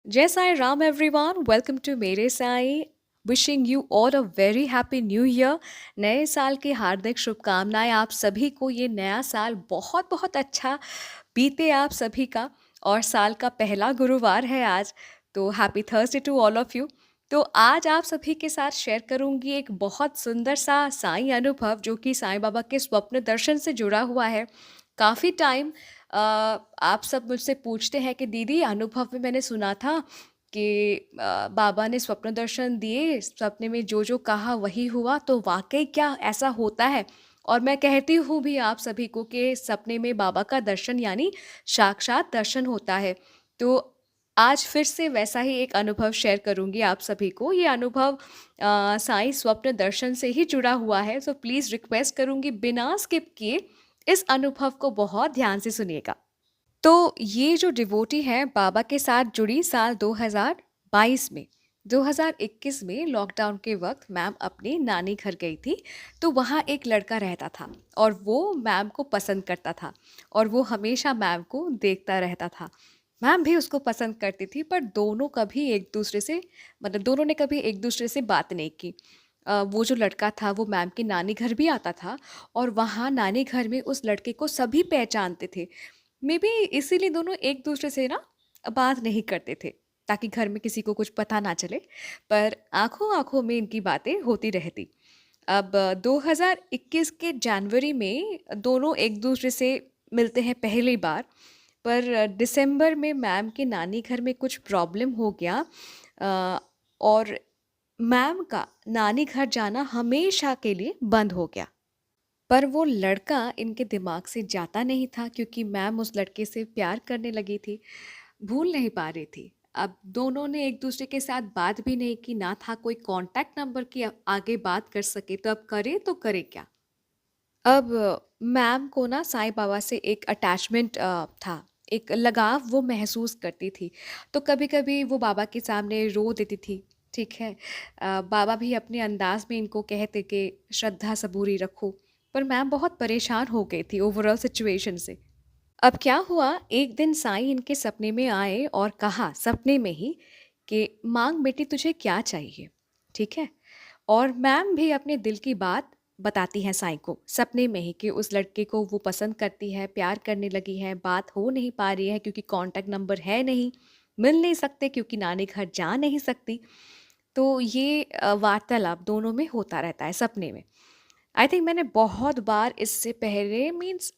जय Sai Ram everyone, welcome to मेरे Sai. Wishing you all a very happy new year. नए साल की हार्दिक शुभकामनाएं आप सभी को। ये नया साल बहुत बहुत अच्छा बीते आप सभी का। और साल का पहला गुरुवार है आज, तो happy Thursday to all of you. तो आज आप सभी के साथ शेयर करूंगी एक बहुत सुंदर सा साईं अनुभव जो कि साईं बाबा के स्वप्न दर्शन से जुड़ा हुआ है। काफ़ी टाइम आप सब मुझसे पूछते हैं कि दीदी, अनुभव में मैंने सुना था कि बाबा ने स्वप्न दर्शन दिए, सपने में जो जो कहा वही हुआ, तो वाकई क्या ऐसा होता है? और मैं कहती हूँ भी आप सभी को कि सपने में बाबा का दर्शन यानी साक्षात दर्शन होता है। तो आज फिर से वैसा ही एक अनुभव शेयर करूँगी आप सभी को। ये अनुभव साईं स्वप्न दर्शन से ही जुड़ा हुआ है, सो प्लीज़ रिक्वेस्ट करूँगी बिना स्किप किए इस अनुभव को बहुत ध्यान से सुनिएगा। तो ये जो डिवोटी है बाबा के साथ जुड़ी साल 2022 में। 2021 में लॉकडाउन के वक्त मैम अपनी नानी घर गई थी। तो वहाँ एक लड़का रहता था और वो मैम को पसंद करता था और वो हमेशा मैम को देखता रहता था। मैम भी उसको पसंद करती थी, पर दोनों कभी एक दूसरे से मतलब दोनों ने कभी एक दूसरे से बात नहीं की। वो जो लड़का था वो मैम की नानी घर भी आता था और वहाँ नानी घर में उस लड़के को सभी पहचानते थे। मे बी इसीलिए दोनों एक दूसरे से ना बात नहीं करते थे, ताकि घर में किसी को कुछ पता ना चले। पर आंखों आंखों में इनकी बातें होती रहती। अब 2021 के जनवरी में दोनों एक दूसरे से मिलते हैं पहली बार। पर दिसंबर में मैम के नानी घर में कुछ प्रॉब्लम हो गया, और मैम का नानी घर जाना हमेशा के लिए बंद हो गया। पर वो लड़का इनके दिमाग से जाता नहीं था, क्योंकि मैम उस लड़के से प्यार करने लगी थी, भूल नहीं पा रही थी। अब दोनों ने एक दूसरे के साथ बात भी नहीं की, ना था कोई कांटेक्ट नंबर कि आगे बात कर सके, तो अब करे तो करे क्या। अब मैम को ना साईं बाबा से एक अटैचमेंट था, एक लगाव वो महसूस करती थी। तो कभी-कभी वो बाबा के सामने रो देती थी, ठीक है। बाबा भी अपने अंदाज में इनको कहते कि श्रद्धा सबूरी रखो। पर मैम बहुत परेशान हो गई थी ओवरऑल सिचुएशन से। अब क्या हुआ, एक दिन साईं इनके सपने में आए और कहा सपने में ही कि मांग बेटी तुझे क्या चाहिए, ठीक है। और मैम भी अपने दिल की बात बताती हैं साईं को सपने में ही कि उस लड़के को वो पसंद करती है, प्यार करने लगी है, बात हो नहीं पा रही है क्योंकि कांटेक्ट नंबर है नहीं, मिल नहीं सकते क्योंकि नानी घर जा नहीं सकती। तो ये वार्तालाप दोनों में होता रहता है सपने में। आई थिंक मैंने बहुत बार इससे पहले मीन्स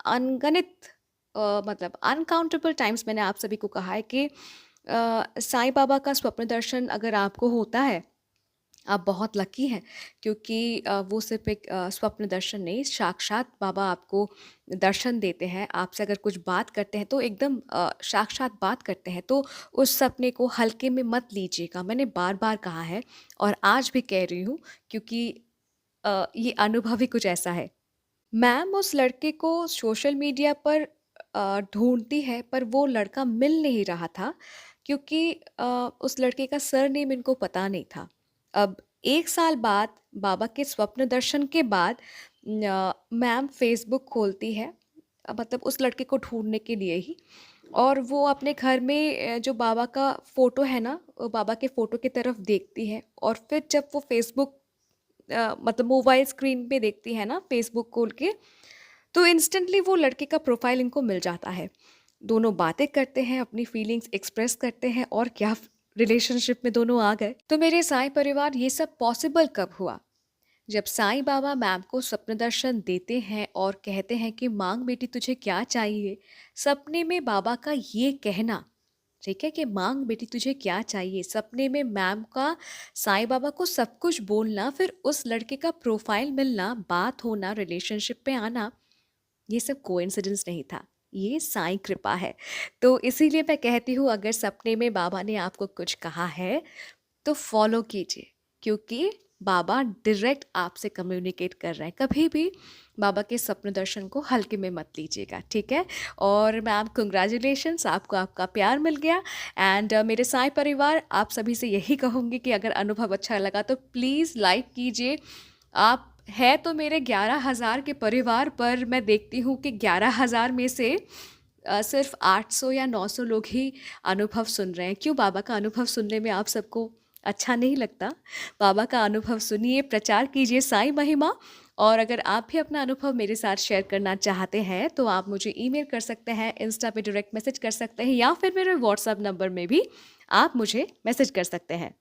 अनगणित मतलब अनकाउंटेबल टाइम्स मैंने आप सभी को कहा है कि साईं बाबा का स्वप्न दर्शन अगर आपको होता है, आप बहुत लकी हैं। क्योंकि वो सिर्फ एक स्वप्न दर्शन नहीं, साक्षात बाबा आपको दर्शन देते हैं। आपसे अगर कुछ बात करते हैं तो एकदम साक्षात बात करते हैं। तो उस सपने को हल्के में मत लीजिएगा, मैंने बार बार कहा है और आज भी कह रही हूँ, क्योंकि ये अनुभव ही कुछ ऐसा है। मैम उस लड़के को सोशल मीडिया पर ढूँढती है, पर वो लड़का मिल नहीं रहा था, क्योंकि उस लड़के का सरनेम इनको पता नहीं था। अब 1 साल बाद बाबा के स्वप्न दर्शन के बाद मैम फ़ेसबुक खोलती है, मतलब उस लड़के को ढूँढने के लिए ही। और वो अपने घर में जो बाबा का फ़ोटो है ना, बाबा के फ़ोटो की तरफ देखती है, और फिर जब वो फ़ेसबुक मतलब मोबाइल स्क्रीन पे देखती है ना फ़ेसबुक खोल के, तो इंस्टेंटली वो लड़के का प्रोफाइल इनको मिल जाता है। दोनों बातें करते हैं, अपनी फीलिंग्स एक्सप्रेस करते हैं, और क्या रिलेशनशिप में दोनों आ गए। तो मेरे साईं परिवार, ये सब पॉसिबल कब हुआ? जब साईं बाबा मैम को स्वप्न दर्शन देते हैं और कहते हैं कि मांग बेटी तुझे क्या चाहिए। सपने में बाबा का ये कहना, ठीक है, कि मांग बेटी तुझे क्या चाहिए, सपने में मैम का साईं बाबा को सब कुछ बोलना, फिर उस लड़के का प्रोफाइल मिलना, बात होना, रिलेशनशिप पे आना, ये सब कोइंसिडेंस नहीं था, ये साईं कृपा है। तो इसीलिए मैं कहती हूँ, अगर सपने में बाबा ने आपको कुछ कहा है तो फॉलो कीजिए, क्योंकि बाबा डायरेक्ट आपसे कम्युनिकेट कर रहे हैं। कभी भी बाबा के स्वप्न दर्शन को हल्के में मत लीजिएगा, ठीक है। और मैम, कंग्रेचुलेशंस, आपको आपका प्यार मिल गया। एंड मेरे साईं परिवार, आप सभी से यही कहूँगी कि अगर अनुभव अच्छा लगा तो प्लीज़ लाइक कीजिए। आप है तो मेरे 11,000 के परिवार, पर मैं देखती हूँ कि 11,000 में से सिर्फ़ 800 या 900 लोग ही अनुभव सुन रहे हैं। क्यों बाबा का अनुभव सुनने में आप सबको अच्छा नहीं लगता? बाबा का अनुभव सुनिए, प्रचार कीजिए साईं महिमा। और अगर आप भी अपना अनुभव मेरे साथ शेयर करना चाहते हैं, तो आप मुझे ईमेल कर सकते हैं, इंस्टा पे डायरेक्ट मैसेज कर सकते हैं या फिर मेरे व्हाट्सएप नंबर में भी आप मुझे मैसेज कर सकते हैं।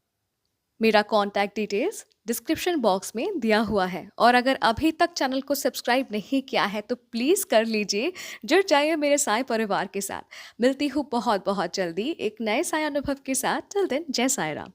मेरा कॉन्टैक्ट डिटेल्स डिस्क्रिप्शन बॉक्स में दिया हुआ है। और अगर अभी तक चैनल को सब्सक्राइब नहीं किया है तो प्लीज़ कर लीजिए, जुड़ जाइए मेरे साय परिवार के साथ। मिलती हूँ बहुत बहुत जल्दी एक नए साय अनुभव के साथ। टिल देन, जय साई राम।